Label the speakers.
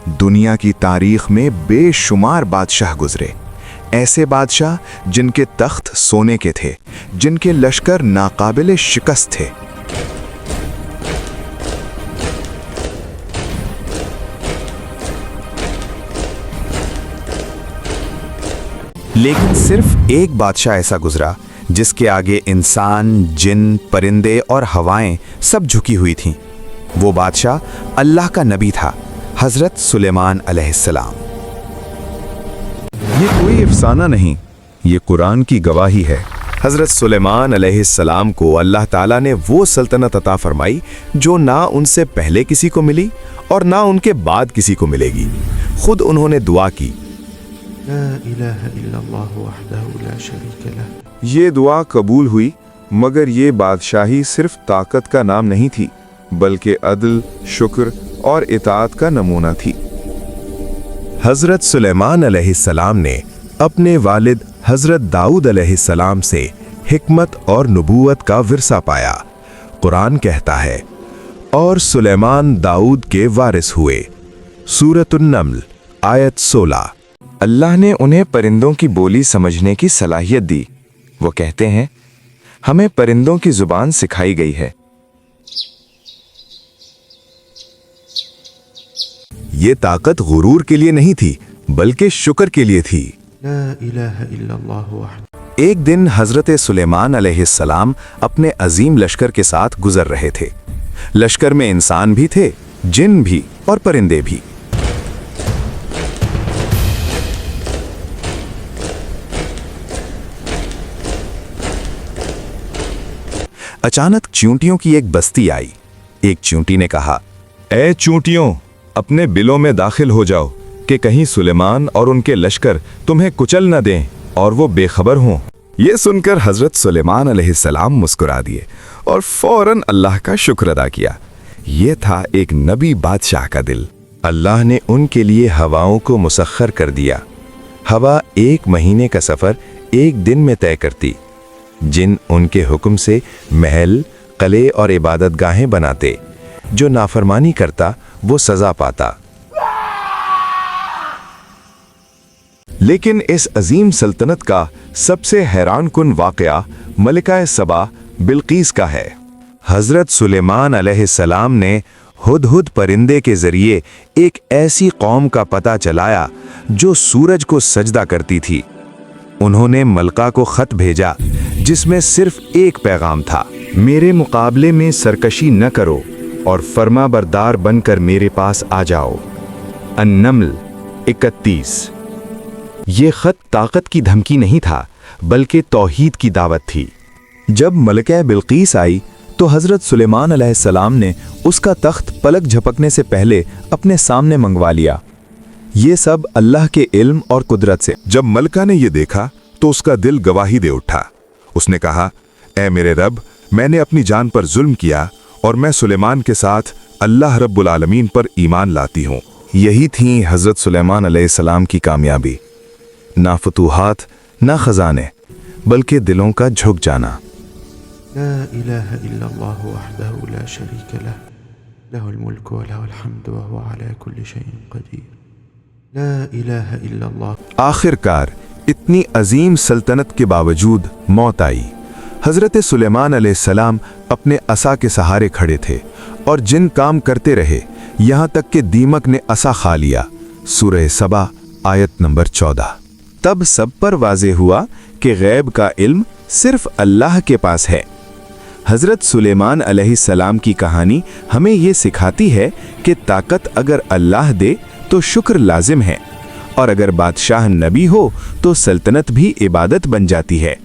Speaker 1: दुनिया की तारीख में बेशुमार बादशाह गुजरे, ऐसे बादशाह जिनके तख्त सोने के थे, जिनके लश्कर नाकाबिले शिकस्त थे। लेकिन सिर्फ एक बादशाह ऐसा गुजरा जिसके आगे इंसान, जिन, परिंदे और हवाएं सब झुकी हुई थीं। वो बादशाह अल्लाह का नबी था, हजरत सुलेमान अलैहिस्सलाम।
Speaker 2: ये कोई अफसाना नहीं, ये कुरान की गवाही है।
Speaker 3: हजरत सुलेमान अलैहिस्सलाम को अल्लाह ताला ने वो सल्तनत अता फरमाई जो ना उनसे पहले किसी को मिली और ना उनके बाद किसी को मिलेगी। खुद उन्होंने दुआ की,
Speaker 4: ला इलाहा इल्लल्लाह वहदहु ला शरीक लह।
Speaker 2: ये दुआ कबूल हुई, मगर ये बादशाही सिर्फ ताकत का नाम नहीं थी, बल्कि अदल, शुक्र और इताअत का नमूना थी।
Speaker 3: हजरत सुलेमान अलैहिस्सलाम ने अपने वालिद हजरत दाऊद अलैहिस्सलाम से हिकमत और नबूवत का विरसा पाया। कुरान कहता है, और सुलेमान दाऊद के वारिस हुए। सूरतुन-नम्ल आयत 16।
Speaker 1: अल्लाह ने उन्हें परिंदों की बोली समझने की सलाहियत दी। वो कहते हैं, हमें परिंदों की जुबान सिखाई गई है।
Speaker 3: ये ताकत गुरूर के लिए नहीं थी, बल्कि शुक्र के लिए थी।
Speaker 4: ला इलाहा इल्लल्लाह वहदहु।
Speaker 3: एक दिन हजरत सुलेमान अलैहिस्सलाम अपने अजीम लश्कर के साथ गुजर रहे थे। लश्कर में इंसान भी थे, जिन भी और परिंदे भी। अचानक चींटियों की एक बस्ती आई। एक चींटी ने कहा,
Speaker 2: ए चूंटियों, अपने बिलों में दाखिल हो जाओ कि कहीं सुलेमान और उनके लश्कर तुम्हें कुचल न दें और वो बेखबर हों।
Speaker 3: ये सुनकर हजरत सुलेमान अलैहिस्सलाम मुस्कुरा दिए और फौरन अल्लाह का शुक्र अदा किया। ये था एक नबी बादशाह का दिल। अल्लाह ने उनके लिए हवाओं को मुसख्खर कर दिया। हवा 1 महीने का सफर 1 दिन में तय करती। जिन उनके हुक्म से महल, कले और इबादत गाहें बनाते। जो नाफरमानी करता वो सजा पाता। लेकिन इस अजीम सल्तनत का सबसे हैरानकुन वाकया मलिका सबा बिल्कीस का है। हजरत सुलेमान अलैहिस्सलाम ने हुदहुद परिंदे के जरिए एक ऐसी कौम का पता चलाया जो सूरज को सजदा करती थी। उन्होंने मलका को खत भेजा जिसमें सिर्फ एक पैगाम था, मेरे मुकाबले में सरकशी न करो और फर्मा बरदार बनकर मेरे पास आ जाओ। अन-नम्ल 31। ये खत ताकत की धमकी नहीं था, बल्कि तौहीद की दावत थी। जब मलिका बिल्कीस आई तो हजरत सुलेमान अलैहिस्सलाम ने उसका तख्त पलक झपकने से पहले अपने सामने मंगवा लिया। ये सब अल्लाह के इल्म और कुदरत से।
Speaker 2: जब मलका ने यह देखा तो उसका दिल गवाही दे उठा। उसने कहा, ए मेरे रब, मैंने अपनी जान पर जुल्म किया और मैं सुलेमान के साथ अल्लाह रब्बुल आलमीन पर ईमान लाती हूँ।
Speaker 3: यही थी हजरत सुलेमान अलैहिस्सलाम की कामयाबी। ना फतूहात, ना खजाने, बल्कि दिलों का झुक जाना।
Speaker 4: ला इलाहा इल्लल्लाह वहदहु ला शरीक लह, लहुल मुल्कु व लहुल हम्दु व हुवा अला कुल्लि शैइन क़दीर। ला इलाहा इल्लल्लाह।
Speaker 3: आखिरकार इतनी अजीम सल्तनत के बावजूद मौत आई। हजरत सुलेमान अलैहिस्सलाम अपने असा के सहारे खड़े थे और जिन काम करते रहे, यहाँ तक कि दीमक ने असा खा लिया। सूरह सबा आयत नंबर 14। तब सब पर वाज़े हुआ कि गैब का इल्म सिर्फ अल्लाह के पास है। हजरत सुलेमान अलैहिस्सलाम की कहानी हमें ये सिखाती है कि ताकत अगर अल्लाह दे तो शुक्र लाजिम है, और अगर बादशाह नबी हो तो सल्तनत भी इबादत बन जाती है।